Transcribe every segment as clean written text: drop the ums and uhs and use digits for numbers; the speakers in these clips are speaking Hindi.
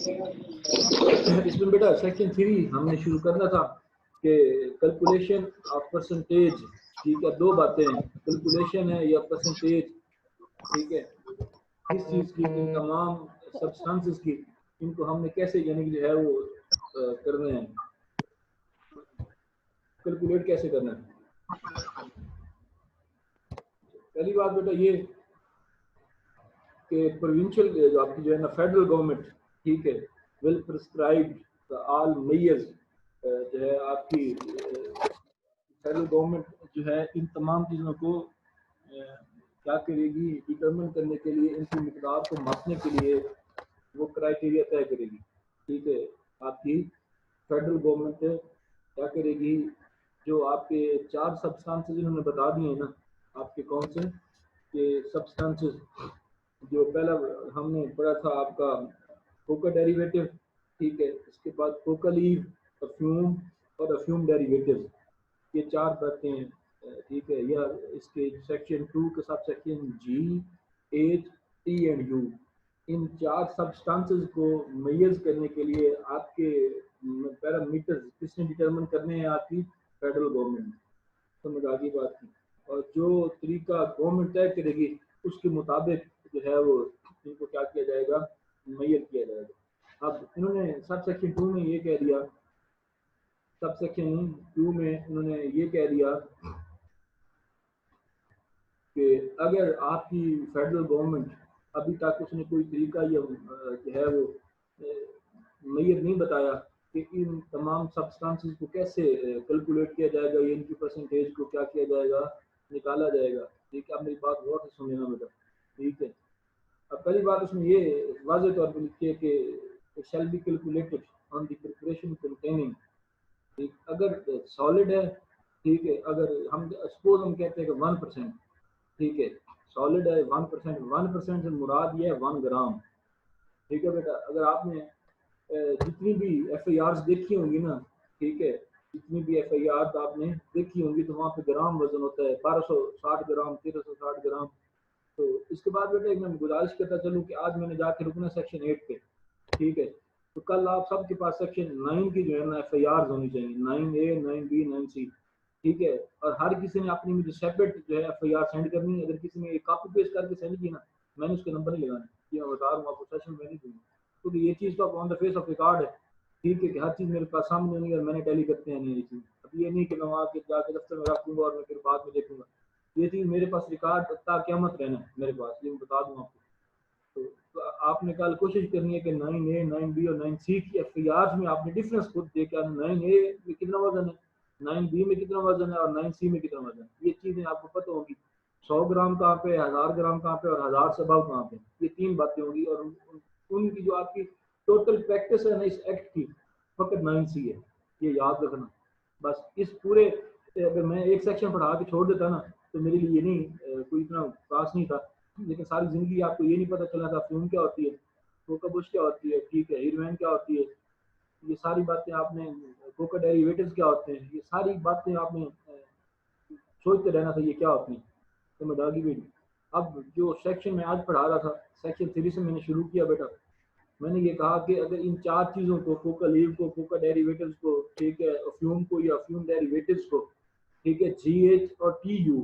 इसमें बेटा सेक्शन 3 हमने शुरू करना था कि कैलकुलेशन ऑफ परसेंटेज, ठीक है, दो बातें हैं, कैलकुलेशन है या परसेंटेज, ठीक है, किस चीज की, इन तमाम सब्सटेंसेस की, इनको हमने कैसे यानी कि जो है वो करने हैं, कैलकुलेट कैसे करना है। पहली बात बेटा ये कि प्रोविंशियल जो आपकी जो है ना फेडरल गवर्नमेंट, ठीक है, विल प्रिस्क्राइब ऑल मेयर्स, जो है आपकी फेडरल गवर्नमेंट जो है इन तमाम चीज़ों को क्या करेगी, डिटरमिन करने के लिए, इनकी मिकदार को मापने के लिए वो क्राइटेरिया तय करेगी, ठीक है। आपकी फेडरल गवर्नमेंट क्या करेगी, जो आपके 4 सब्सटेंसेस इन्होंने बता दिए हैं ना, आपके कौन से ये सब्सटेंसेस, जो पहला हमने पढ़ा था आपका कोका डेरिवेटिव, ठीक है, इसके बाद कोका लीव, अफ्यूम और अफ्यूम डेरिवेटिव, ये 4 बातें हैं, ठीक है। या इसके सेक्शन 2 के साथ section G, H, T and U, इन 4 सब्सटेंसेस को मेजर करने के लिए आपके पैरामीटर किसने डिटरमिन करने हैं, आपकी फेडरल गवर्नमेंट, समझ आ गई बात की। और जो तरीका गवर्नमेंट तय करेगी उसके मुताबिक जो है वो इनको क्या किया जाएगा, मेजर किया जाएगा। अब इन्होंने सब सेक्शन 2 में ये कह दिया, सब सेक्शन 2 में इन्होंने ये कह दिया कि अगर आपकी फेडरल गवर्नमेंट अभी तक उसने कोई तरीका या जो है वो मेजर नहीं बताया कि इन तमाम सब्सटेंसेस को कैसे कैलकुलेट किया जाएगा, या इनकी परसेंटेज को क्या किया जाएगा, निकाला जाएगा, ठीक है। आप मेरी बात गौर से सुन लेना बेटा, ठीक है। अब पहली बात उसमें ये वाज़ेह तौर पर लिखी है कि shall be calculated on the preparation containing, ठीक, अगर सॉलिड है, ठीक है, अगर हम सपोज हम कहते हैं कि 1%, ठीक है, सॉलिड है 1%, 1% से मुराद ये है 1 ग्राम, ठीक है बेटा। अगर आपने जितनी भी FIRs देखी होंगी ना, ठीक है, जितनी भी FIR आपने देखी होंगी तो वहाँ पे ग्राम वजन होता है, 1260 ग्राम, 1360 ग्राम। तो इसके बाद बेटा एक मैं गुजारिश करता चलूँ कि आज मैंने जाके रुकना सेक्शन 8 पे, ठीक है, तो कल आप सबके पास सेक्शन 9 की जो है ना FIRs होनी चाहिए, 9A, 9B, 9C, ठीक है। और हर किसी ने अपनी मुझे सेपरेट जो है FIR सेंड करनी है। अगर किसी ने कॉपी पेस्ट करके सेंड की ना, मैंने उसके नंबर नहीं लगाने, ये मैं बता रहा हूँ आपको, सेशन में नहीं दूंगा, क्योंकि ये चीज़ तो on the face of record है, ठीक है, कि हर चीज़ मेरे पास सामने नहीं है और मैंने टैली करते हैं नहीं ये चीज़। अब ये नहीं कि मैं वहाँ के जाके दफ्तर में रख दूंगा और मैं फिर बाद में देखूंगा, ये चीज़ मेरे पास रिकॉर्ड तक क़यामत रहना मेरे पास, ये मैं बता दूँ आपको। तो आपने कल कोशिश करनी है कि 9A, 9B और 9C की FIRs में आपने डिफरेंस खुद देखा, 9A में कितना वजन है, 9B में कितना वजन है और 9C में कितना वजन है, ये चीज़ें आपको पता होगी। 100 ग्राम कहाँ पे, 1000 ग्राम कहाँ पे और 1000 से अबव कहाँ पे, ये 3 बातें होंगी। और उनकी जो आपकी टोटल प्रैक्टिस है ना इस एक्ट की, फकत 9C है, ये याद रखना। बस इस पूरे, अगर मैं एक सेक्शन पढ़ा के छोड़ देता ना तो मेरे लिए नहीं कोई इतना खास नहीं था, लेकिन सारी जिंदगी आपको ये नहीं पता चला था फ्यूम क्या होती है, कोकाबुश क्या होती है, ठीक है, हीरोइन क्या होती है, ये सारी बातें आपने, कोका डेरिवेटिव्स क्या होते हैं, ये सारी बातें आपने सोचते रहना था ये क्या होती है, तो मैं डागी बेटी। अब जो सेक्शन में आज पढ़ा रहा था, सेक्शन 3 से मैंने शुरू किया बेटा। मैंने ये कहा कि अगर इन 4 चीज़ों को, कोका लीव को, कोका डेरिवेटिव्स को, ठीक है, अफ्यूम को या अफ्यूम डेरिवेटिव्स को, ठीक है, GH और TU,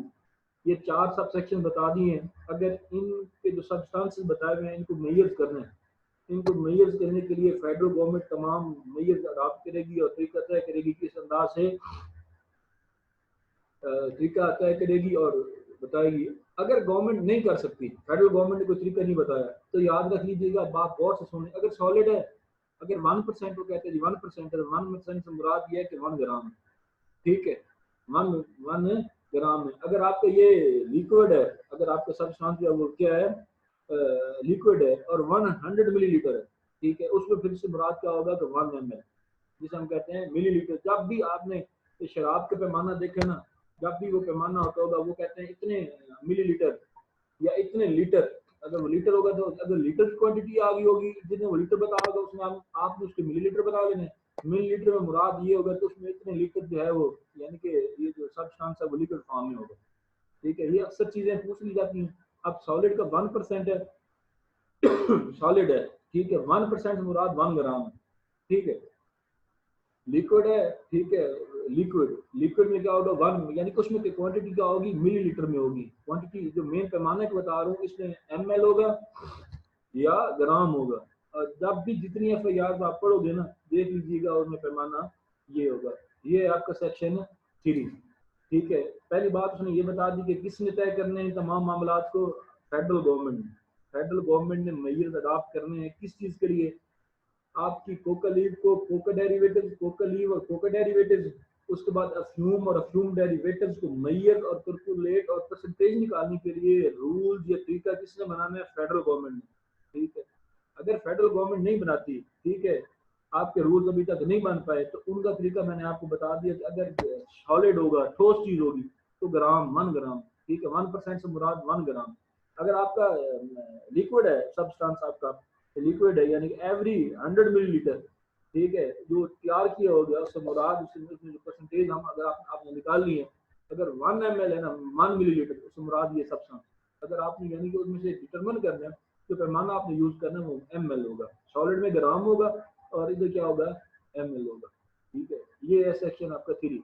ये 4 सब सेक्शन बता दिए हैं। अगर इनके जो सब्सटेंसेस बताए हुए हैं इनको मेजर करना है, इनको मेजर करने के लिए फेडरल गवर्नमेंट तमाम मेजर अडॉप्ट करेगी और तरीका तय करेगी, किस अंदाज से तरीका तय करेगी और बताएगी। अगर गवर्नमेंट नहीं कर सकती, फेडरल गवर्नमेंट ने कोई तरीका नहीं बताया, तो याद रख लीजिएगा, बात गौर से सुने, अगर सॉलिड है, अगर 1% वो कहते हैं जी 1% है, 1% से मुराद ये है कि 1 ग्राम है, ठीक है, 1 ग्राम है। अगर आपका ये लिक्विड है, अगर आपका सब्सटेंस वो क्या है, लिक्विड है और 100 मिलीलीटर है, ठीक है, उसमें फिर से मुराद क्या होगा कि 1 ml, जिसे हम कहते हैं मिलीलीटर। जब भी आपने शराब का पैमाना देखे ना, जब भी वो पैमाना होता होगा वो कहते हैं इतने मिलीलीटर या इतने लीटर। अगर वो लीटर होगा तो अगर लीटर की क्वांटिटी आ गई होगी, जितने वो लीटर बता होगा उसमें आपने उसके मिलीलीटर बता लेने, मिलीलीटर में मुराद ये होगा तो उसमें इतने लीटर जो है वो, यानी कि ये जो सब्सटेंस है वो लिक्विड फॉर्म में होगा, ठीक है। ये अक्सर चीजें पूछ ली जाती हैं। अब सॉलिड का 1% है, सॉलिड है, ठीक है। 1% मुराद 1 ग्राम है, ठीक है। लिक्विड है, ठीक है। लिक्विड लिक्विड में क्या होगा, 1 यानी कि उसमें क्वांटिटी क्या होगी, मिलीलीटर में होगी। क्वांटिटी जो मेन पैमाने को बता रहा हूँ इसमें ml होगा या ग्राम होगा। और जब भी जितनी FIR आप पढ़ोगे ना, देख लीजिएगा उसमें पैमाना ये होगा। ये है आपका सेक्शन 3, ठीक है। पहली बात उसने ये बता दी कि किसने तय करने हैं तमाम मामला को, फेडरल गवर्नमेंट ने। फेडरल गवर्नमेंट ने मेजर्स अडॉप्ट करने हैं किस चीज़ के लिए, आपकी कोका लीव को कोका डेरिवेटिव्स, कोका लीव और कोका डेरिवेटिव्स, उसके बाद अफ्यूम और अफ्यूम डेरिवेटिव्स को मैयर और कैलकुलेट और परसेंटेज निकालने के लिए रूल्स या तरीका किसने बनाना है, फेडरल गवर्नमेंट ने, ठीक है। अगर फेडरल गवर्नमेंट नहीं बनाती, ठीक है, आपके रूल्स अभी तक नहीं बन पाए, तो उनका तरीका मैंने आपको बता दिया कि अगर सॉलिड होगा, ठोस चीज होगी, तो ग्राम 1 ग्राम, ठीक है। 1% से मुराद 1 ग्राम। अगर आपका लिक्विड है, सब्सटेंस आपका लिक्विड है, यानी कि एवरी 100 मिलीलीटर, ठीक है, जो तैयार किया हो गया उससे मुराद, उसमें जो परसेंटेज हम अगर आपने निकाल ली है, अगर 1 ml है ना, 1 मिलीलीटर, उससे मुराद ये सब्सटेंस। अगर आपने यानी कि उसमें से डिटरमिन करना है, जो पैमाना आपने यूज करना है वो ml होगा, सॉलिड में ग्राम होगा और इधर क्या होगा, ml होगा, ठीक है। ये है सेक्शन आपका 3।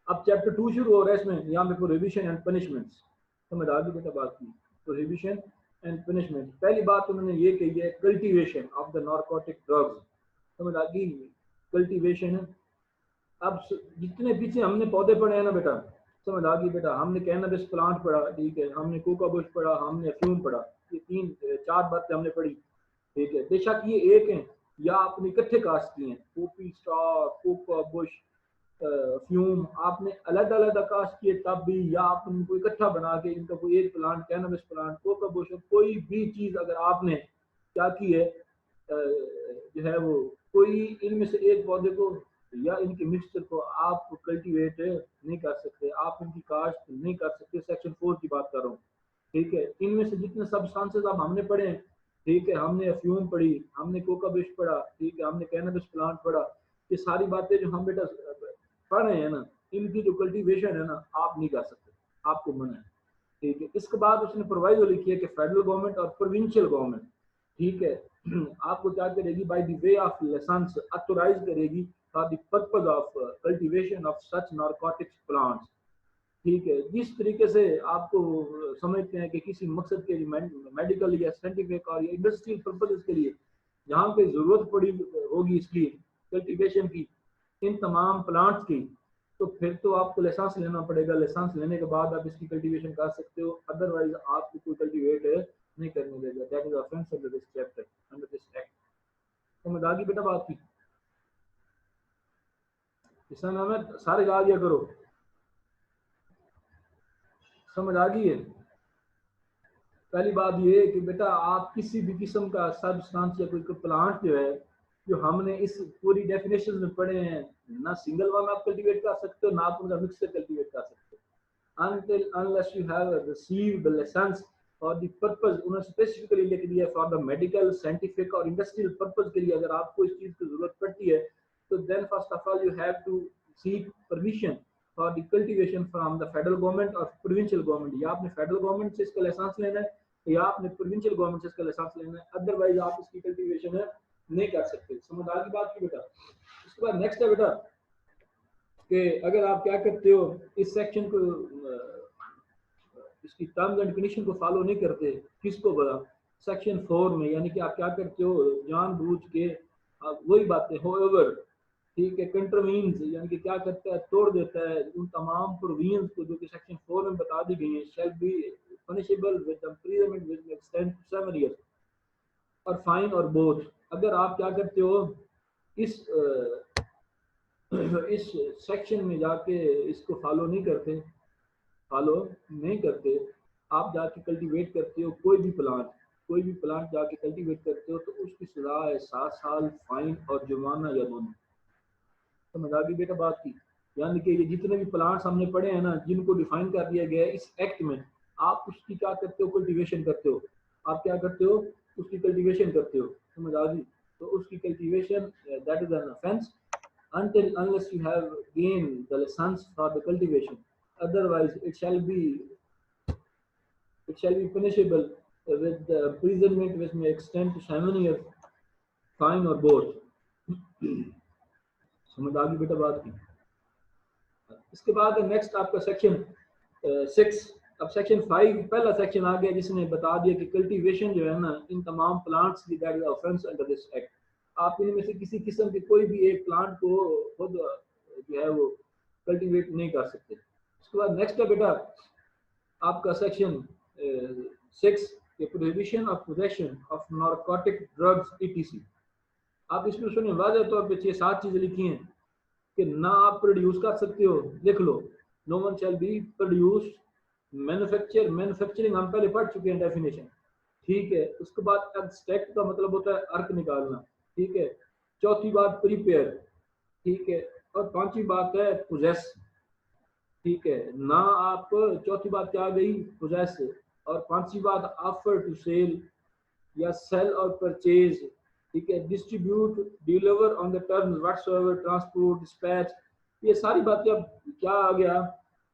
अब चैप्टर 2 शुरू हो रहा है, इसमें यहाँ पे प्रोहिबिशन एंड पनिशमेंट्स, समझ आ गई बेटा बात की। प्रोहिबिशन एंड पनिशमेंट, पहली बात उन्होंने ये कही है, cultivation of the narcotic drugs, समझ आ गई, कल्टीवेशन है। अब जितने पीछे हमने पौधे पढ़े हैं ना बेटा, समझ आ गई बेटा, हमने कैनबिस प्लांट पढ़ा, ठीक है, हमने कोका बुश पढ़ा, हमने अफ्यूम पढ़ा, ये 3-4 बातें हमने पढ़ी, ठीक है। बेशक ये एक हैं या आपने इकट्ठे कास्ट किए हैं, Poppy star, Coca Bush, fume, आपने अलग अलग कास्ट किए तब भी, या आपने उनको इकट्ठा बना के इनका कोई एक plant, cannabis plant, Coca Bush, कोई भी चीज अगर आपने क्या की है, जो है वो कोई इनमें से एक पौधे को या इनके मिक्सचर को आप कल्टीवेट नहीं कर सकते, आप इनकी काश्त नहीं कर सकते। सेक्शन 4 की बात कर रहा हूँ, ठीक है। इनमें से जितने सब्सटेंसेस अब हमने पढ़े हैं, ठीक है, हमने अफ्यूम पढ़ी, हमने कोका बुश पढ़ा, ठीक है, हमने कैनबिस प्लांट पढ़ा, ये सारी बातें जो हम बेटा पढ़ रहे हैं ना, इनकी जो कल्टीवेशन है ना, आप नहीं कर सकते, आपको मना है, ठीक है। इसके बाद उसने प्रोवाइजो लिखी है कि फेडरल गवर्नमेंट और प्रोविंशियल गवर्नमेंट, ठीक है, आपको क्या करेगी, by the way of licence authorise करेगी for the purpose of cultivation of such narcotics plants, ठीक है। जिस तरीके से आपको समझते हैं कि किसी मकसद के लिए, मेडिकल या साइंटिफिक और इंडस्ट्रियल पर्पज के लिए जहाँ पे जरूरत पड़ी होगी इसकी कल्टीवेशन की, इन तमाम प्लांट्स की, तो फिर तो आपको लाइसेंस लेना पड़ेगा। लाइसेंस लेने के बाद आप इसकी कल्टीवेशन कर सकते हो, अदरवाइज आपको कोई कल्टीवेट नहीं करने देगा। That is offence under this chapter, under this act. समझ आ गई बेटा बात की? इसमें हमें सारे गा दिया करो, समझ आ गई है? पहली बात ये है कि बेटा आप किसी भी किस्म का सब्सटेंस या कोई प्लांट जो है, जो हमने इस पूरी डेफिनेशन में पढ़े हैं, ना सिंगल वन आप कल्टीवेट कर सकते हो, ना आप उनका मिक्सर कल्टीवेट कर सकते हो, until unless you have received the license for the purpose, उन्होंने स्पेसिफिकली लिख दिया फॉर द मेडिकल, साइंटिफिक और इंडस्ट्रियल पर्पज के लिए अगर आपको इस चीज की जरूरत पड़ती है, तो then first of all you have to seek permission for the cultivation from the federal government और प्रोविंशियल गवर्नमेंट। या आपने फेडरल गवर्नमेंट से इसका लाइसेंस लेना है या आपने प्रोविंशियल गवर्नमेंट से इसका लाइसेंस लेना है, अदरवाइज आप इसकी कल्टीवेशन नहीं कर सकते। समझ आ गई बात की बेटा? उसके बाद नेक्स्ट है बेटा कि अगर आप क्या करते हो, इस सेक्शन को इसकी टर्म्स एंड कंडीशन को फॉलो नहीं करते, किसको बता, सेक्शन 4 में, यानी कि आप क्या करते हो, जानबूझ के वही बातें होएवर, ठीक है, कंट्रवीन्स, यानी कि क्या करता है, तोड़ देता है उन तमाम प्रोविजंस को जो कि सेक्शन 4 में बता दी गई है, shall be punishable with imprisonment with extend 7 years और फाइन और बोथ। अगर आप क्या करते हो, इस इस सेक्शन में जाके इसको फॉलो नहीं करते, आप जाके कल्टीवेट करते हो कोई भी प्लांट जाके कल्टीवेट करते हो, तो उसकी सजा है 7 साल, फाइन और जुर्माना या दोनों। समझ आ गई बेटा बात की? यानी कि ये जितने भी प्लांट्स हमने पढ़े हैं ना, जिनको डिफाइन कर दिया गया है इस एक्ट में, आप उसकी क्या करते हो, कल्टीवेशन करते हो, आप क्या करते हो, उसकी कल्टीवेशन करते हो। समझ आ गई? तो उसकी cultivation, that is an offence until unless you have gained the license for the cultivation, otherwise it shall be punishable with imprisonment which may extend to 7 years, fine or both. समझ आ गई बेटा बात की। इसके बाद नेक्स्ट आपका सेक्शन 6। अब सेक्शन 5 पहला सेक्शन आ गया जिसने बता दिया कि कल्टीवेशन जो है ना इन तमाम प्लांट्स की that is offence under this act. आप इनमें से किसी किस्म के कोई भी एक प्लांट को खुद जो है वो कल्टीवेट नहीं कर सकते। उसके बाद नेक्स्ट है बेटा आपका section 6 prohibition of possession of narcotic drugs etc. आप इसमें सुनिए वाज़ेह तौर पे 6-7 चीजें लिखी हैं कि ना आप प्रोड्यूस कर सकते हो, लिख लो, no one shall be produce manufacturing हम पहले पढ़ चुके हैं डेफिनेशन, ठीक है। उसके बाद एक्सट्रैक्ट का मतलब होता है अर्क निकालना, ठीक है। चौथी बात प्रिपेयर, ठीक है। और पांचवी बात है पोजेस, ठीक है ना। आप चौथी बात क्या आ गई पोजेस, और पांचवी बात ऑफर टू सेल या सेल और परचेज, ठीक है। Distribute, deliver on the terms whatsoever, transport, dispatch, ये सारी बातें। अब क्या आ गया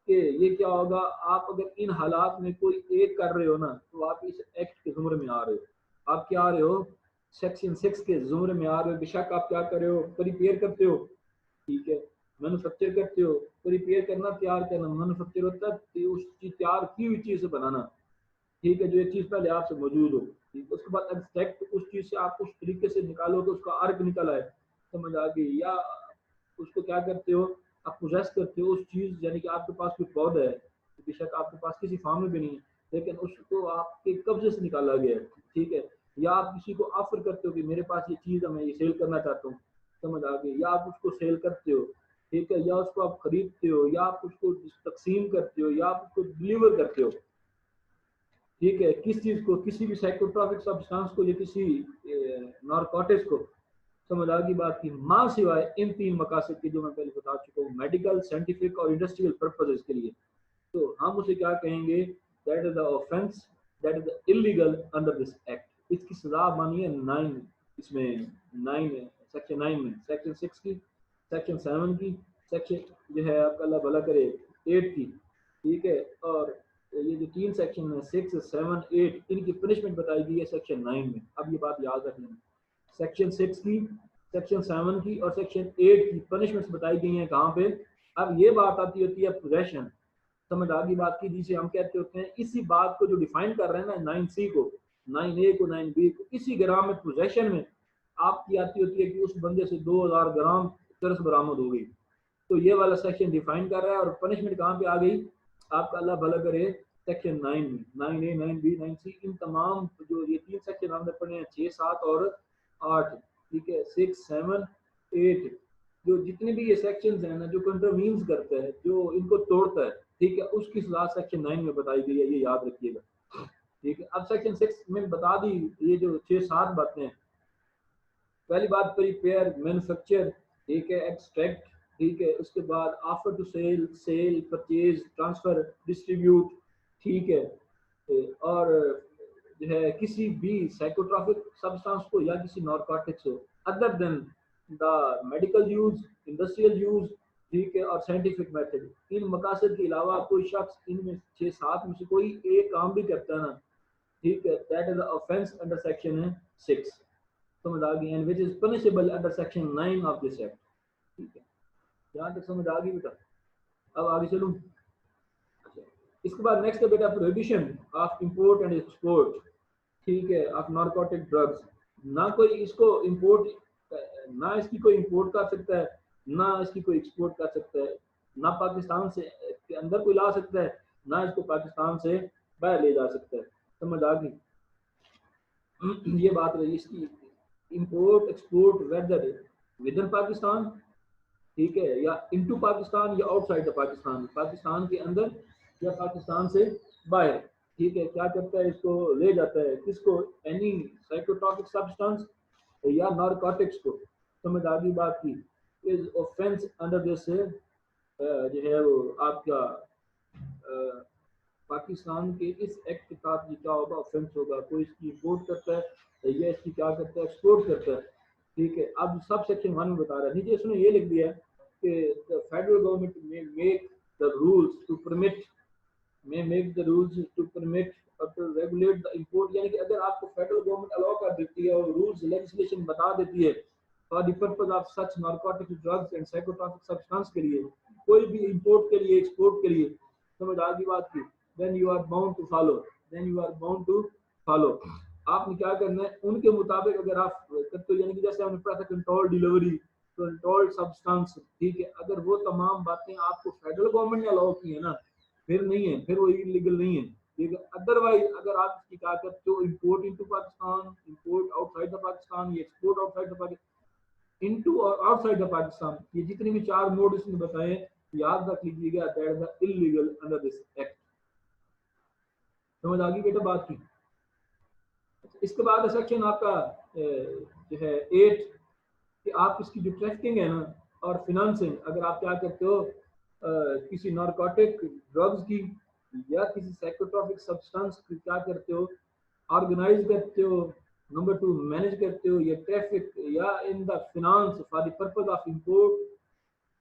कि ये क्या होगा, आप अगर इन हालात में कोई एक कर रहे हो ना तो आप इस एक्ट के जुमरे में आ रहे हो। आप क्या आ रहे हो, सेक्शन 6 के जुमरे में आ रहे हो। बेशक आप क्या कर रहे हो, प्रिपेयर करते हो, ठीक है, मैन्युफैक्चर करते हो। प्रिपेयर करना, तैयार करना, मैन्युफैक्चर होता है उस चीज तैयार की हुई चीज से बनाना, ठीक है, जो एक चीज पहले आपसे मौजूद हो, ठीक। उसके बाद एक्सट्रैक्ट, उस चीज से आप उस तरीके से निकालो कि उसका अर्क निकला है, समझ आ गई। या उसको क्या करते हो, आप पोजेस करते हो उस चीज, यानी कि आपके पास कोई पौधा है, बेशक आपके पास किसी फार्म में भी नहीं है, लेकिन उसको आपके कब्जे से निकाला गया है, ठीक है। या आप किसी को ऑफर करते हो कि मेरे पास ये चीज है, मैं ये सेल करना चाहता हूँ, समझ आ गई। या आप उसको सेल करते हो, ठीक है। या उसको आप खरीदते हो, या आप उसको तकसीम करते हो, या आप उसको डिलीवर करते हो, ठीक है। किस चीज को, किसी भी साइकोट्रॉपिक सब्सटेंस को या किसी नारकोटिक्स को, समझ आ गई बात की। मां सिवाय इन 3 मकासद के जो मैं पहले बता चुका हूँ, मेडिकल, साइंटिफिक और इंडस्ट्रियल पर्पजेस के लिए, तो हम उसे क्या कहेंगे, that is the offence, that is illegal under this act. इसकी सजा मानिए 9, इसमें 9 सेक्शन 9 में, सेक्शन 6 की, सेक्शन 7 की, सेक्शन जो है आपका अल्लाह भला करे 8 की, ठीक है। और ये जो 3 सेक्शन है 6, 7, 8, इनकी पनिशमेंट बताई गई है सेक्शन 9 में। अब ये बात याद रखना, सेक्शन 6 की, सेक्शन 7 की और सेक्शन 8 की पनिशमेंट्स बताई गई हैं कहाँ पे। अब ये बात आती होती है पोजेशन, समझ आ गई बात की, जिसे हम कहते होते हैं, इसी बात को जो डिफाइन कर रहे हैं ना 9C को, 9A को, 9B को, इसी ग्राम में पोजेशन में आपकी आती होती है कि उस बंदे से 2000 ग्राम चरस बरामद हो गई। तो ये वाला सेक्शन डिफाइन कर रहा है। और पनिशमेंट कहाँ पे आ गई आपका, अल्लाह भला करे, सेक्शन 9 में, 9A, 9B, 9C, इन तमाम जो ये 3 सेक्शन हमने पढ़े हैं 6, 7 और 8, ठीक है, 6, 7, 8, जो जितने भी ये सेक्शंस हैं ना जो कंट्रोमीन्स करता है, जो इनको तोड़ता है, ठीक है, उसकी सजा सेक्शन 9 में बताई गई है, ये याद रखिएगा, ठीक है। अब सेक्शन 6 में बता दी ये जो 6-7 बातें हैं। पहली बात प्रिपेयर, मैन्युफैक्चर, ठीक है, एक्सट्रैक्ट, ठीक है। उसके बाद offer to sale, sale, purchase, transfer, distribute, ठीक है। और जो है किसी भी साइकोट्रॉपिक सब्सटेंस को या किसी नारकोटिक्स को other than the medical use, industrial use, ठीक है, और साइंटिफिक मेथड, इन मकासद के अलावा कोई शख्स इनमें 6-7 में से कोई एक काम भी करता है ना, ठीक है, that is offence under section है 6, समझ आ गई, and which is punishable under section 9 of this act, ठीक है। यहाँ तक समझ आ गई बेटा। अब आगे चलूं। अच्छा, इसके बाद नेक्स्ट है बेटा prohibition of import and export, ठीक है, ऑफ नारकोटिक ड्रग्स। ना कोई इसको इंपोर्ट, ना इसकी कोई इंपोर्ट कर सकता है, ना इसकी कोई एक्सपोर्ट कर सकता है, ना पाकिस्तान से के अंदर कोई ला सकता है, ना इसको पाकिस्तान से बाहर ले जा सकता है, समझ आ गई। ये बात रही इसकी। Import export whether within Pakistan, ठीक है, या इनटू पाकिस्तान, या आउटसाइड द पाकिस्तान, पाकिस्तान के अंदर या पाकिस्तान से बाहर, ठीक है, क्या करता है, इसको ले जाता है, किसको, एनी साइकोट्रॉपिक सब्सटेंस या नारकोटिक्स को, समझ आ गई बात की। इज ऑफेंस अंडर दिस जो है वो आपका पाकिस्तान के इस एक्ट के साथ ये क्या होगा, ऑफेंस होगा। कोई इसकी इंपोर्ट करता है या इसकी क्या करता है, एक्सपोर्ट करता है, ठीक है। अब सब सेक्शन 1 में बता रहा है, नीचे इसने ये लिख दिया कि the federal government may make the rules to permit, may make the rules to permit और टू रेगुलेट द इंपोर्ट, यानी कि अगर आपको फेडरल गवर्नमेंट अलाउ कर देती है और रूल्स लेजिस्लेशन बता देती है for the purpose of such narcotic drugs and psychotropic substance के लिए, कोई भी इंपोर्ट के लिए, एक्सपोर्ट के लिए, समझ आ गई बात की, then you are bound to follow, then you are bound to follow. आपने क्या करना है उनके मुताबिक अगर आप करते हो, यानी कि जैसे हमने पढ़ा था कंट्रोल डिलीवरी, कंट्रोल्ड सब्सटेंस, ठीक है, अगर वो तमाम बातें आपको फेडरल गवर्नमेंट ने अलाउ की है ना, फिर नहीं है, फिर वो इलीगल नहीं है, ठीक है। अदरवाइज अगर आप इसकी क्या करते हो import into Pakistan, import outside the Pakistan, ये export outside the Pakistan, into और आउटसाइड द पाकिस्तान, ये जितने भी चार मोड इसने बताए याद रख लीजिएगा, that is the illegal under this act. समझ आ गई बेटा बात की। इसके बाद सेक्शन आपका जो है 8 कि आप इसकी जो ट्रैफिकिंग है ना और फिनेंसिंग, अगर आप क्या करते हो किसी नारकोटिक ड्रग्स की या किसी साइकोट्रॉपिक सब्सटेंस की क्या करते हो, ऑर्गेनाइज करते हो, नंबर 2 मैनेज करते हो, या ट्रैफिक या in the finance for the purpose of import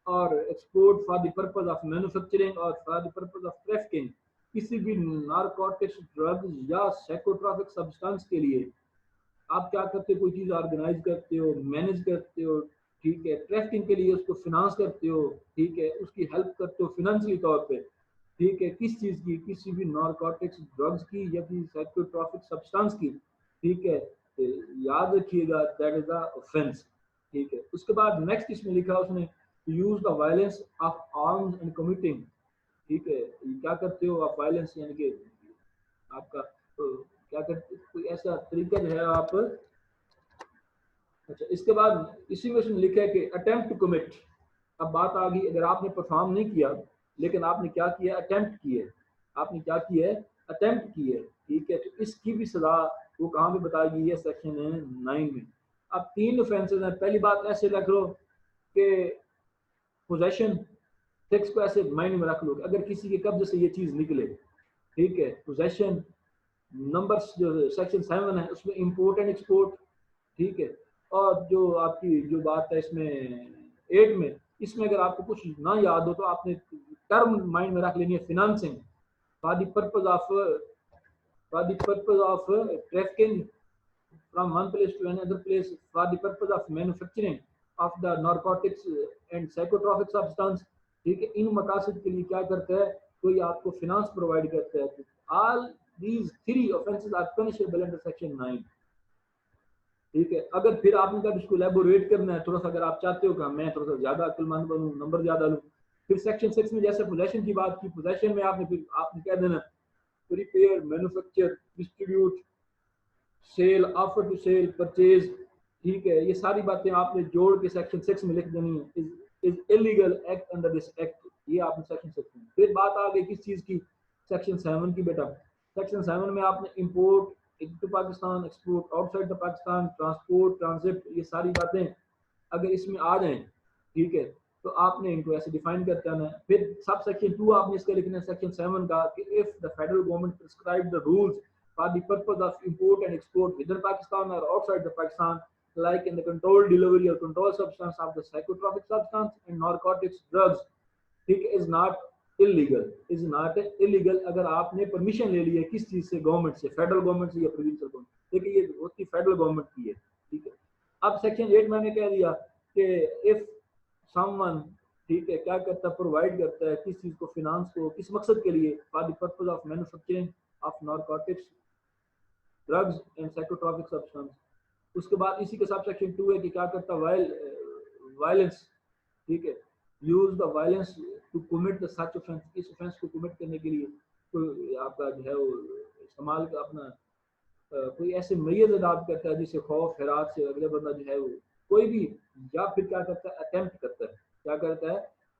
और export for the purpose of manufacturing और for the purpose of trafficking किसी भी नारकोटिक्स ड्रग्स या साइकोट्रॉपिक सब्सटेंस के लिए आप क्या करते हो, कोई चीज ऑर्गेनाइज करते हो, मैनेज करते हो, ठीक है, ट्रैफिकिंग के लिए उसको फिनांस करते हो, ठीक है, उसकी हेल्प करते हो फिनेंशियली तौर पे, ठीक है, किस चीज की, किसी भी नारकोटिक्स ड्रग्स की या किसी साइकोट्रॉपिक सब्सटेंस की, ठीक है, याद रखिएगा दैट इज द ऑफेंस, ठीक है। उसके बाद नेक्स्ट इसमें लिखा उसने use the violence of arms and committing, ठीक है, क्या करते हो आप वायलेंस, यानी कि आपका क्या करते, कोई ऐसा तरीका जो है आप, अच्छा इसके बाद इसी में उसने लिखा है कि अटेम्प्ट टू कमिट। अब बात आ गई, अगर आपने परफॉर्म नहीं किया लेकिन आपने क्या किया, अटेम्प्ट किए, आपने क्या किया है, अटेम्प्ट किए, ठीक है, तो इसकी भी सजा वो कहाँ पे बताई गई है, सेक्शन 9 में। अब 3 ऑफेंसेस हैं। पहली बात ऐसे रख लो कि पोजेशन, टेक्स्ट को ऐसे माइंड में रख लो, अगर किसी के कब्जे से ये चीज निकले, ठीक है, पोजेशन। नंबर जो सेक्शन 7 है उसमें इंपोर्ट एंड एक्सपोर्ट, ठीक है, और जो आपकी जो बात है इसमें 8 में, इसमें अगर आपको कुछ ना याद हो तो आपने टर्म माइंड में रख लेनी है, financing for the purpose of trafficking from one place to another place for the purpose of manufacturing of the narcotics and psychotropic substance, ठीक है, इन मकासद के लिए क्या करता है, कोई आपको फिनांस प्रोवाइड करता है। All these 3 offences are punishable under section 9, ठीक है। अगर फिर आपने कहा इसको एलैबोरेट करना है थोड़ा सा, अगर आप चाहते हो कि मैं थोड़ा सा ज्यादा अक्लमंद बनूं, नंबर ज्यादा लूं, फिर सेक्शन 6 में जैसे पोजेशन की बात की, पोजेशन में आपने फिर आपने कह देना prepare, manufacture, distribute, sale, offer to sale, purchase, ठीक है, ये सारी बातें आपने जोड़ के सेक्शन 6 में लिख देनी है, is illegal act under this act, ये आपने सेक्शन 6 में। फिर बात आ गई किस चीज की, सेक्शन 7 की बेटा। सेक्शन 7 में आपने import into Pakistan, export outside the Pakistan, transport, transit, ये सारी बातें अगर इसमें आ जाएं, ठीक है, तो आपने इनको ऐसे डिफाइन करते हैं। फिर सब सेक्शन 2 आपने इसका लिखना है सेक्शन 7 का कि if the federal government prescribe the rules for the purpose of import and export within Pakistan or outside the Pakistan, like in the controlled delivery or controlled substance of the psychotropic substance and narcotics drugs, ठीक है, is not illegal, is not illegal अगर आपने परमिशन ले ली है किस चीज से, गवर्नमेंट से, फेडरल गवर्नमेंट से या प्रोविंशियल गवर्नमेंट, देखिए ये होती फेडरल गवर्नमेंट की है, ठीक है। अब सेक्शन 8 मैंने कह दिया कि इफ समवन, ठीक है, क्या करता है, प्रोवाइड करता है किस चीज को, फिनांस को, किस मकसद के लिए, for the purpose of manufacturing of narcotics drugs and psychotropic substance. उसके बाद इसी के साथ सेक्शन 2 है कि क्या करता है, वायलेंस, ठीक है, use the violence to commit the such offence, इस ऑफेंस को कमिट करने के लिए कोई आपका जो है वो इस्तेमाल का अपना कोई ऐसे मैयत अदाप्ट करता है जिससे खौफ हैरात से अगले बंदा जो है वो कोई भी, या फिर क्या करता है, अटेम्प्ट करता है, क्या करता है,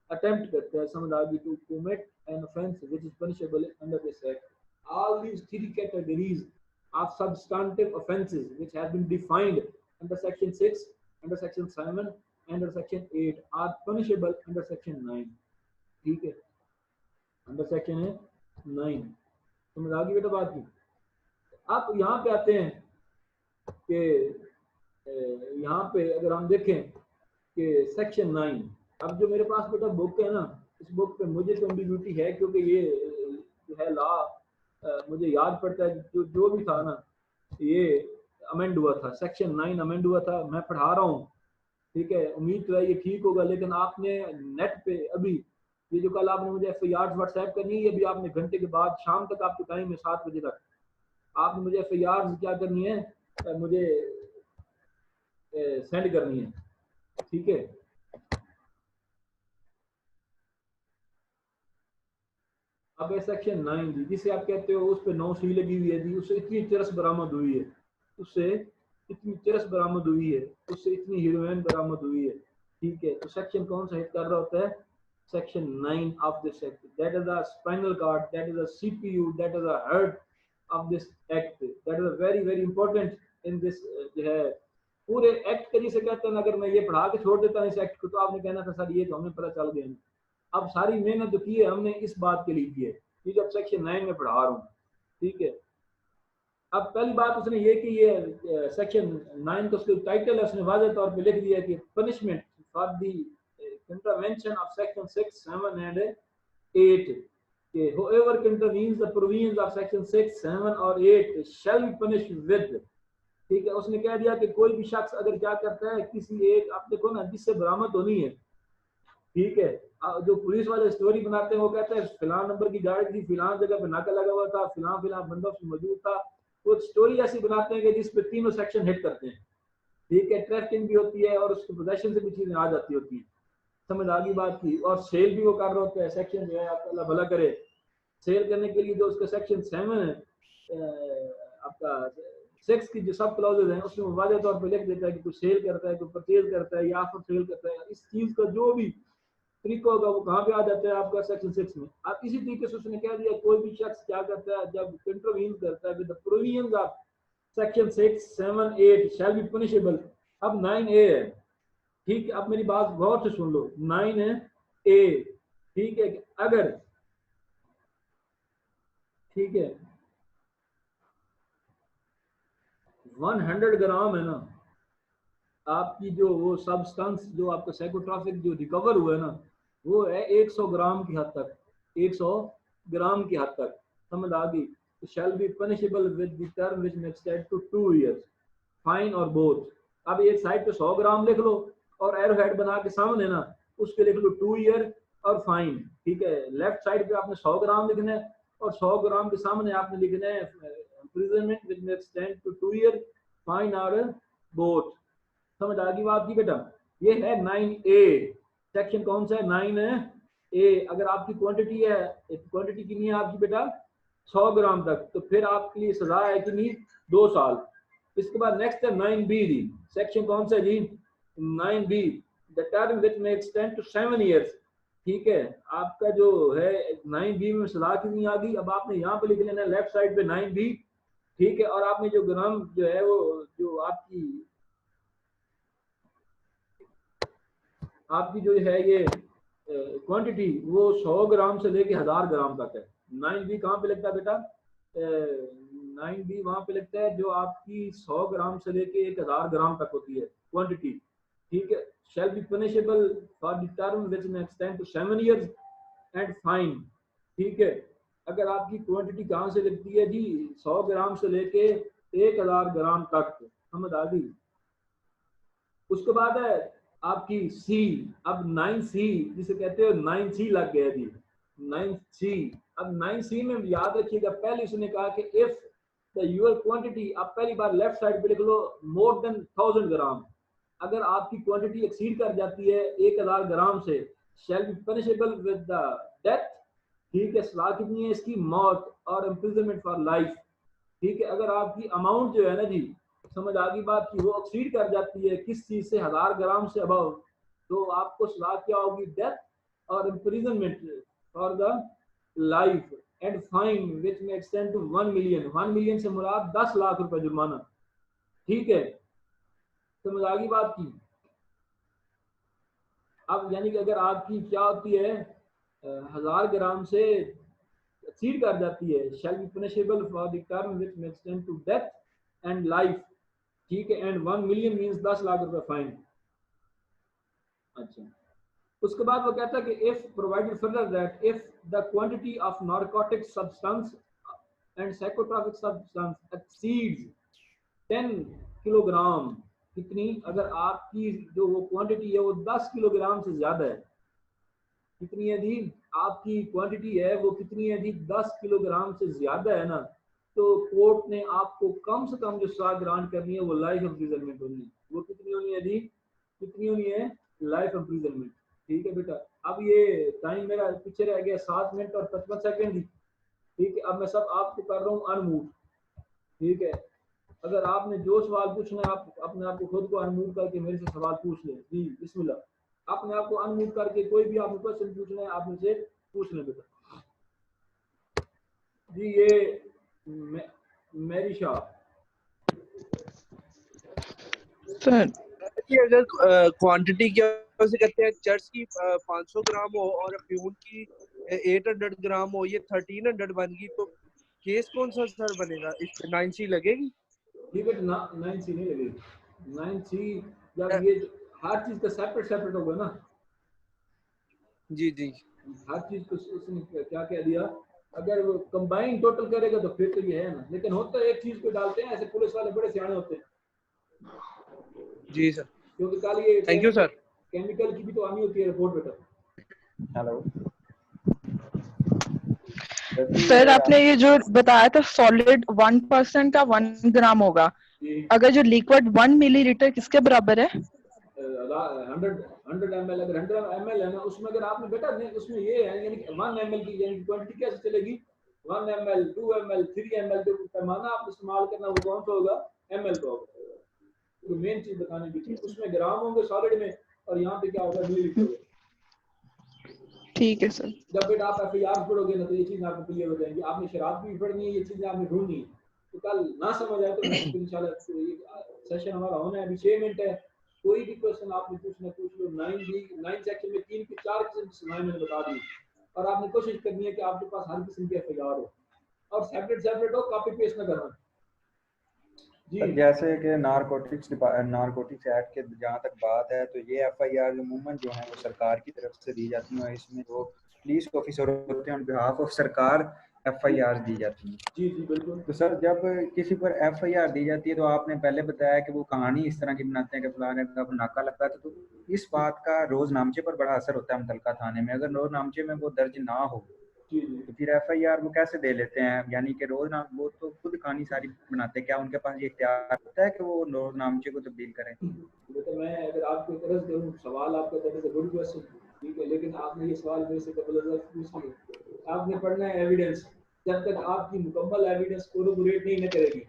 अटेम्प्ट करता है, समझ आ गई, to commit an offence which is punishable under this act. All these 3 categories of substantive offences which have been defined under section 6, under section 7, under section 8 are punishable under section 9, ठीक है, under section 9। समझ आ गई बेटा बात की। आप यहाँ पे आते हैं कि यहाँ पे अगर हम देखें कि सेक्शन 9, अब जो मेरे पास बेटा बुक है ना, इस बुक पे मुझे कंट्रीब्यूटी है क्योंकि ये जो है लॉ मुझे याद पड़ता है जो जो भी था ना, ये अमेंड हुआ था, सेक्शन 9 अमेंड हुआ था, मैं पढ़ा रहा हूँ, ठीक है, उम्मीद तो है ये ठीक होगा। लेकिन आपने नेट पे अभी ये जो कल आपने मुझे FIR व्हाट्सएप करनी है, अभी आपने घंटे के बाद शाम तक आपको टाइम है 7 बजे तक, आपने मुझे FIR क्या करनी है, मुझे सेंड करनी है, ठीक है। अब है सेक्शन 9 जी, जिसे आप कहते हो उस पर 9C लगी हुई है जी, उससे इतनी चरस बरामद हुई है, उससे इतनी चरस बरामद हुई है, उससे इतनी हीरोइन बरामद हुई है, ठीक है। तो सेक्शन कौन सा हिट कर रहा होता है, section 9 of this act, that is the spinal cord, that is the CPU, that is the heart of this act, that is very very important in this जो है पूरे एक्ट के। जिसे कहते हैं, अगर मैं ये पढ़ा के छोड़ देता हूँ इस एक्ट को, तो आपने कहना था सर ये तो हमें पता चल गया। अब सारी मेहनत जो की है हमने इस बात के लिए की है, ये जो सेक्शन 9 में पढ़ा रहा हूँ, ठीक है। अब पहली बात उसने ये कि ये सेक्शन 9 का उसका टाइटल है, उसने वाज़ेह तौर पे लिख दिया कि punishment for the contravention of section 6, 7 and 8 कि whoever contravenes the provisions of section 6, 7 और 8 shall be punished with, ठीक है। उसने कह दिया कि कोई भी शख्स अगर क्या करता है किसी एक, आप देखो ना, जिससे बरामद होनी है, ठीक है, जो पुलिस वाले स्टोरी बनाते हैं वो कहते हैं फिलान नंबर की गाड़ी थी, फिलान जगह पे नाका लगा हुआ था, फिलान फिलान बंदा उसमें मौजूद था, वो स्टोरी ऐसी बनाते हैं कि जिसपे तीनों सेक्शन हिट करते हैं, ठीक है। ट्रैफिकिंग भी होती है और उसके पोजेशन से भी चीजें आ जाती होती है, समझ आ गई बात की। और सेल भी वो कर रहे होते हैं, सेक्शन जो है आपका अल्लाह भला करे, सेल करने के लिए जो उसका सेक्शन 7 है आपका 6 की जो सब क्लॉजेज हैं, उसमें वाज़ेह तौर पर लिख देता है कि कोई सेल करता है, कोई परचेज करता है या फिर सेल करता है, इस चीज का जो भी तरीका होगा वो कहाँ पे आ जाता है आपका सेक्शन 6 में। आप इसी तरीके से उसने कह दिया कोई भी शख्स क्या करता है जब इंटरवीन करता है with the provisions of section 6, 7, 8 shell be punishable. अब 9A है, ठीक है। अब मेरी बात गौर से सुन लो, 9A, ठीक है, अगर, ठीक है, 100 ग्राम है ना आपकी जो वो सब्सटेंस जो आपका साइकोट्रॉपिक जो रिकवर हुआ है ना, वो है 100 ग्राम की हद तक, 100 ग्राम की हद तक, समझ आ गई। Shall be punishable with the term which may extend to 2 years, fine और बोथ। अब एक साइड पे 100 ग्राम लिख लो और एरो हेड बना के सामने ना उसके लिख लो 2 ईयर और फाइन, ठीक है। लेफ्ट साइड पे आपने 100 ग्राम लिखना है और 100 ग्राम के सामने आपने लिखना है imprisonment with may extend to 2 year, fine और बोथ। समझ आ गई बात की बेटा। ये है 9A, सेक्शन कौन सा है, 9A। अगर आपकी क्वांटिटी है, क्वांटिटी कितनी है आपकी बेटा, 100 ग्राम तक, तो फिर आपके लिए सजा है कितनी, 2 साल। इसके बाद नेक्स्ट है 9B जी, सेक्शन कौन सा जी, 9B, the term which may extend to 7 years, ठीक है। आपका जो है 9B में सजा कितनी आ गई, अब आपने यहाँ पे लिख लेना लेफ्ट साइड पे 9B, ठीक है। और आपने जो ग्राम जो है वो जो आपकी आपकी जो है ये क्वांटिटी वो 100 ग्राम से लेके 1000 ग्राम तक है। 9B कहाँ पे लगता है बेटा, 9B वहां पे लगता है जो आपकी 100 ग्राम से लेके 1000 ग्राम तक होती है क्वांटिटी, ठीक है। Shall be punishable for the term which may extend to 7 years and fine, ठीक है। अगर आपकी क्वांटिटी कहाँ से लगती है जी, 100 ग्राम से लेके 1000 ग्राम तक, समझ आ गई। उसके बाद है आपकी सी, अब 9C जिसे कहते हो 9C लग गया जी, 9C। अब 9C में याद रखिएगा पहले उसने कहा कि इफ द यूर क्वांटिटी, आप पहली बार लेफ्ट साइड पे लिख लो मोर देन 1000 ग्राम, अगर आपकी क्वांटिटी एक्सीड कर जाती है 1000 ग्राम से, शैल be punishable with the death, ठीक है। सजा कितनी है इसकी, मौत और इम्प्रिजनमेंट फॉर लाइफ, ठीक है। अगर आपकी अमाउंट जो है ना जी, समझ आ गई बात की, वो एक्सीड कर जाती है किस चीज से, 1000 ग्राम से अबव, तो आपको सजा क्या होगी, डेथ और imprisonment for the life and fine which may extend to 1 million, 1 million से मुराद 10 लाख रुपए जुर्माना, ठीक है। समझ आ गई बात की। अब यानी कि अगर आपकी क्या होती है 1000 ग्राम से एक्सीड कर जाती है, shall be punishable for the term which may extend to death and life, ठीक है। एंड 1 मिलियन मींस 10 लाख रुपए फाइन। अच्छा, उसके बाद वो कहता है कि if provided further that if the quantity of narcotic substance and psychotropic substance exceeds 10 kilogram, कितनी, अगर आपकी जो वो क्वांटिटी है वो 10 किलोग्राम से ज्यादा है, कितनी है जी, आपकी क्वांटिटी है वो कितनी है जी, 10 किलोग्राम से ज्यादा है ना, तो कोर्ट ने आपको कम से कम जो सजा ग्रांट करनी है वो लाइफ इम्प्रिजनमेंट होनी है। वो कितनी होनी है जी, कितनी होनी है, लाइफ इम्प्रिजनमेंट। ठीक है बेटा, अब ये टाइम मेरा पीछे रह गया 7 मिनट और 55 सेकेंड जी। ठीक है, अब मैं सब आपको कर रहा हूँ अनम्यूट। ठीक है, अगर आपने जो सवाल पूछना है आप अपने आप को खुद को अनम्यूट करके मेरे से सवाल पूछ लें जी, बिस्मिल्लाह। अपने आप को अनम्यूट करके कोई भी आपको क्वेश्चन पूछना है आप मुझसे पूछ लें बेटा जी। ये मेरी शाह सर कि अगर क्वांटिटी क्या से कहते हैं, चर्च की 500 ग्राम हो और अफ्यून की 800 ग्राम हो, ये 1300 बन गई, तो केस कौन सा सर बनेगा, इस पे 9C लगेगी? जी बेटा 9C नहीं लगेगी। 9C जब ये हर चीज का सेपरेट सेपरेट होगा ना, जी जी, हर चीज को उसने क्या कह दिया, अगर वो कंबाइन टोटल करेगा तो फिर तो ये है ना, लेकिन होता है एक चीज को डालते हैं, ऐसे पुलिस वाले बड़े सियाने होते हैं। जी सर, क्योंकि कल ये थैंक यू सर। केमिकल की भी तो आनी होती है रिपोर्ट बेटा। हेलो सर आपने ये जो बताया था सॉलिड 1% का 1 ग्राम होगा, जी अगर जो लिक्विड 1 मिलीलीटर किसके बराबर है? 100 ml, अगर 100 ml है ना, उसमें अगर आपने बेटा नहीं, उसमें ये है यानी 1 ml की यानी क्वांटिटी कैसे चलेगी, 1 ml 2 ml 3 ml जो पैमाना आप इस्तेमाल करना वो कौन सा होगा, ml का होगा। तो मेन चीज बताने की थी, उसमें ग्राम होंगे सॉलिड में और यहाँ पे क्या होगा, मिलीलीटर होगा। ठीक है सर। जब बेटा आप FIR पढ़ोगे ना तो ये चीज आपको क्लियर हो जाएंगी। आपने शराब भी पढ़नी है, ये चीजें आपने ढूंढनी है। तो कल ना समझ आए तो नेक्स्ट इंशाल्लाह सेशन हमारा होना है, अभी 6 मिनट है, कोई भी क्वेश्चन आपने पूछना पूछ लो। 9 सेक्शन में 3 की 4 किस्म की सुनाई मैंने बता दी, और आपने कोशिश करनी है कि आपके पास हर किस्म की FIR हो और सेपरेट सेपरेट हो, कॉपी पेस्ट ना करना जी। जैसे कि नारकोटिक्स एक्ट के जहाँ तक बात है, तो ये FIR अमूमन जो है वो सरकार की तरफ से दी जाती है, इसमें जो पुलिस ऑफिसर होते हैं उन बिहाफ ऑफ सरकार FIR दी जाती है। जी जी बिल्कुल। तो सर जब किसी पर FIR दी जाती है तो आपने पहले बताया कि वो कहानी इस तरह की बनाते हैं कि फलाने का नाका लगा था, तो इस बात का रोजनामचे पर बड़ा असर होता है मुतलका थाने में। अगर रोजनामचे में वो दर्ज ना हो जी जी तो फिर FIR वो कैसे दे लेते हैं? यानी कि रोजनामा वो तो खुद कहानी सारी बनाते हैं, क्या उनके पास ये इख्तियार होता है कि वो रोजनामचे को तब्दील करें? बेटा मैं अगर आपको तरस करूं, सवाल आपका that is a good question, ठीक है, लेकिन आपने ये सवाल मेरे से कबल पूछ लिया। आपने पढ़ना है एविडेंस, जब तक आपकी मुकम्मल एविडेंस कोरोबोरेट नहीं करेगी,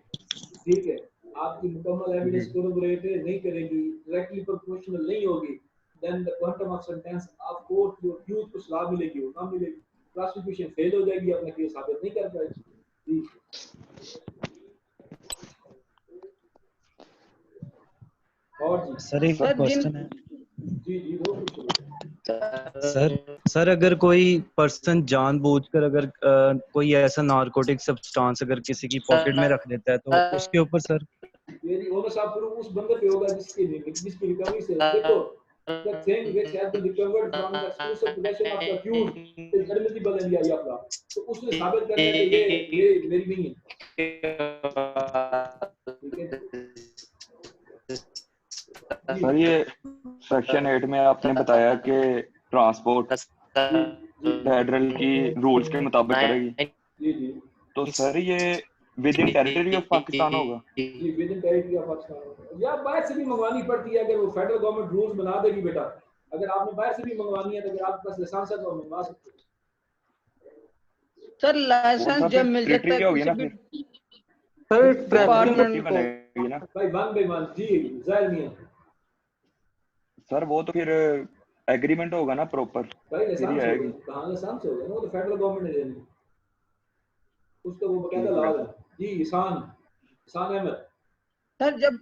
ठीक है, आपकी मुकम्मल एविडेंस जी कोरोबोरेट नहीं करेगी, डायरेक्टली प्रोपोर्शनल नहीं होगी, then the quantum of sentence of court जो अक्यूज को सलाह मिलेगी वो ना मिलेगी, प्रोसिक्यूशन फेल हो जाएगी, अपना केस साबित नहीं कर पाएगी जी। और जी सर एक क्वेश्चन है जी जी वो पूछो। सर अगर कोई पर्सन जानबूझकर अगर कोई ऐसा नारकोटिक सब्सटेंस अगर किसी की पॉकेट में रख देता है तो उसके ऊपर सर ये ओनर साहब फिर उस बंदे पे होगा जिसकी रिकवरी से देखो, the thing which has been recovered from the exclusive possession of the accused is admissible in the eye of law। तो उसने साबित करना है कि ये मेरी नहीं है, ठीक है जी। सर ये सेक्शन 8 में आपने बताया कि ट्रांसपोर्ट जी जी फेडरल की रूल्स के मुताबिक करेगी, जी जी तो सर ये within territory of Pakistan होगा? जी within territory of Pakistan, या बाहर से भी मंगवानी पड़ती है, अगर वो फेडरल गवर्नमेंट रूल्स बना देगी बेटा, अगर आपने बाहर से भी मंगवानी है तो अगर आपके पास लाइसेंस है तो आप मंगवा सकते हो। सर लाइसेंस जब मिल जाता है होगी ना किसी फिर? भी सर डिपार्टमेंट को, बनेगी ना भाई वन बाय वन जी, जाहिर नहीं है सर, वो तो फिर एग्रीमेंट होगा ना प्रॉपर, भाई, फिर ही लाइसेंस आएगी। होगा, कहाँ लाइसेंस होगा, वो तो फेडरल गवर्नमेंट ने देनी, उसका वो बकायदा ठीक है। लाज है जी। ईसान अहमद सर जब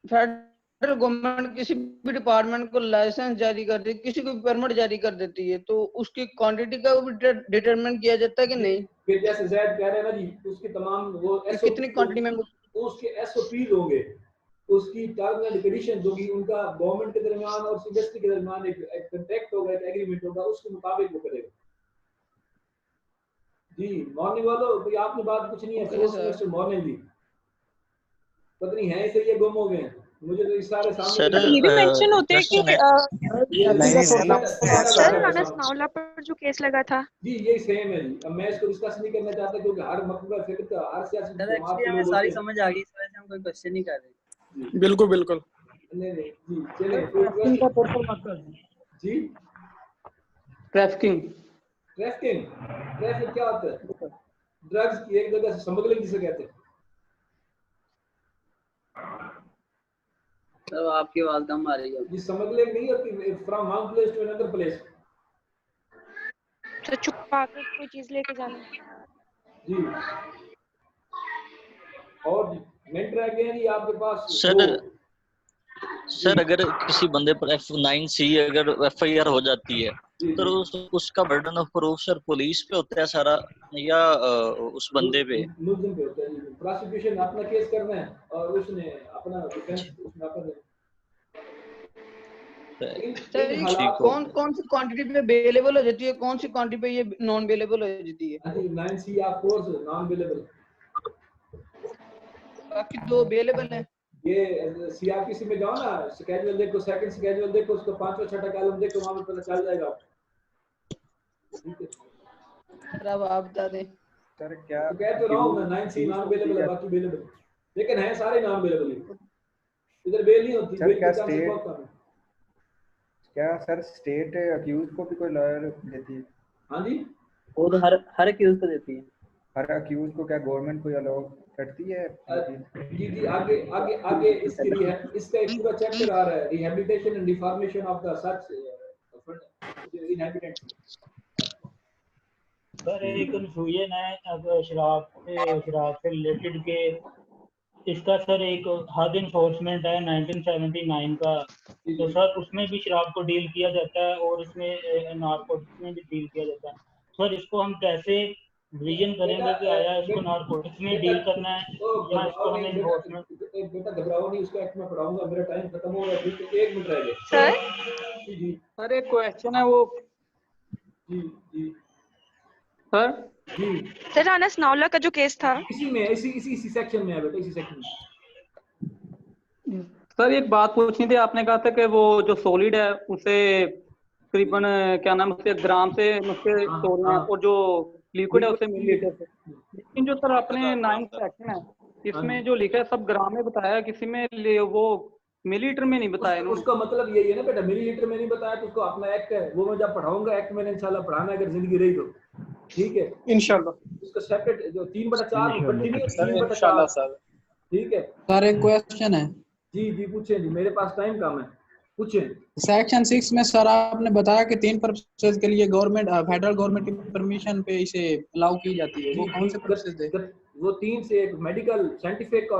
फेडरल गवर्नमेंट किसी भी डिपार्टमेंट को लाइसेंस जारी कर देती, किसी को परमिट जारी कर देती है, तो उसकी क्वांटिटी का भी डिटरमिन किया जाता है कि नहीं? फिर जैसे जैद कह रहे हैं ना जी, उसकी तमाम वो कि कितनी क्वांटिटी में उसके SOPs होंगे, उसकी टर्म्स एंड कंडीशंस होगी, उनका गवर्नमेंट के दरमियान और इंडस्ट्री के दरमियान एक कॉन्ट्रैक्ट होगा, एक एग्रीमेंट होगा, उसके मुताबिक वो करेगा जी मॉर्निंग वालों कोई आपकी बात कुछ नहीं है, Okay, fourth sir. Semester morning दी पता नहीं है इसे ये गुम हो गए हैं। मुझे तो इशारे सामने सर दिख रहे ये भी मेंशन होते हैं कि क्वेश्चन है हैं। सर राना स्नाउला पर जो केस लगा था जी यही सेम है जी। अब मैं इसको डिस्कस नहीं करना चाहता क्योंकि हर मकबूल फिक्र का हर सियासी सर जमात एक्चुअली के हमें लोग सारी होते हैं। समझ आ गई, इस वजह से हम कोई क्वेश्चन नहीं कर रहे। बिल्कुल बिल्कुल। नहीं नहीं जी चलिए कोई ट्रैफिकिंग का क्वेश्चन पर्पल मत कर। जी। ट्रैफिकिंग ट्रैफिकिंग ट्रैफिक क्या होता है? ड्रग्स की एक जगह से स्मगलिंग जिसे कहते हैं। सर आपकी आवाज कम आ रही है। ये स्मगलिंग नहीं होती from one place to another place. तो छुपा कर कोई चीज लेके जाना। जी और मिनट रह गए हैं जी आपके पास। सर सर अगर किसी बंदे पर F9C अगर FIR हो जाती है तो उसका burden of proof sir police पे होता है सारा या उस बंदे पे? मुल्जिम पे होता है जी। प्रोसिक्यूशन अपना केस करना है और उसने अपना डिफेंस उसमें अपना सर ये कौन कौन सी क्वांटिटी पे अवेलेबल हो जाती है, कौन सी क्वांटिटी पे ये नॉन अवेलेबल हो जाती है? हाँ जी 9C of course non available, बाकी दो अवेलेबल है। ये सीआरपीसी में जाओ ना, स्केड्यूल देखो, सेकंड स्केड्यूल देखो, उसको पांचवा छठा कॉलम देखो, वहां पे पता चल जाएगा। ठीक है सर अब आप बता दें। सर क्या तो कह तो रहा हूं मैं 9C नॉन अवेलेबल है, बाकी अवेलेबल, लेकिन है सारे नॉन अवेलेबल। इधर बेल नहीं होती, बेल क्या का चांस स्टेट बहुत कम है। क्या सर स्टेट अक्यूज को भी कोई लॉयर देती है? हां जी वो तो हर अक्यूज को देती है। हर अक्यूज को क्या गवर्नमेंट कोई अलाउ करती है? जी जी आगे आगे आगे इसके लिए इसका एक पूरा चैप्टर आ रहा है, rehabilitation and reformation of the such inhabitant. Sir एक कंफ्यूजन है अब शराब से रिलेटेड के इसका सर एक हद इन्फोर्समेंट है 1979 का, तो सर उसमें भी शराब को डील किया जाता है और इसमें नारकोटिक्स में भी डील किया जाता है। सर इसको हम कैसे विजन करेंगे कि आया इसको नारकोटिक्स में डील करना है या इसको हमें इन्फोर्समेंट? बेटा घबराओ नहीं, उसका एक्ट में पढ़ाऊंगा, मेरा टाइम खत्म हो गया, ठीक है 1 मिनट रह गया। सर जी सर एक क्वेश्चन है वो जी जी सर जी सर राना स्नाउला का जो केस था इसी में इसी सेक्शन में है बेटा, इसी सेक्शन में। सर एक बात पूछनी थी, आपने कहा था कि वो जो सॉलिड है उसे तकरीबन क्या नाम उसके ग्राम से नुस्खे तोड़ना है और जो लिक्विड है उसे मिलीलीटर से, लेकिन जो सर अपने 9th सेक्शन है इसमें जो लिखा है सब ग्राम में बताया, किसी में वो मिलीलीटर में नहीं बताया। उसका मतलब यही है ना बेटा, मिलीलीटर में नहीं बताया तो उसको अपना एक्ट है, वो मैं जब पढ़ाऊंगा, एक्ट मैंने इंशाल्लाह पढ़ाना है अगर जिंदगी रही तो, ठीक है इंशाल्लाह। उसका सेपरेट जो 3/4 पट्टी नहीं है, 3/4, ठीक है सर एक क्वेश्चन है। जी जी पूछे जी, मेरे पास टाइम कम है, पूछे। सेक्शन 6 में सर आपने बताया कि 3 पर्पसेस के लिए गवर्नमेंट फेडरल गवर्नमेंट की परमिशन पे इसे अलाउ की जाती है, वो कौन से पर्पसेस है? वो 3 से एक मेडिकल, साइंटिफिक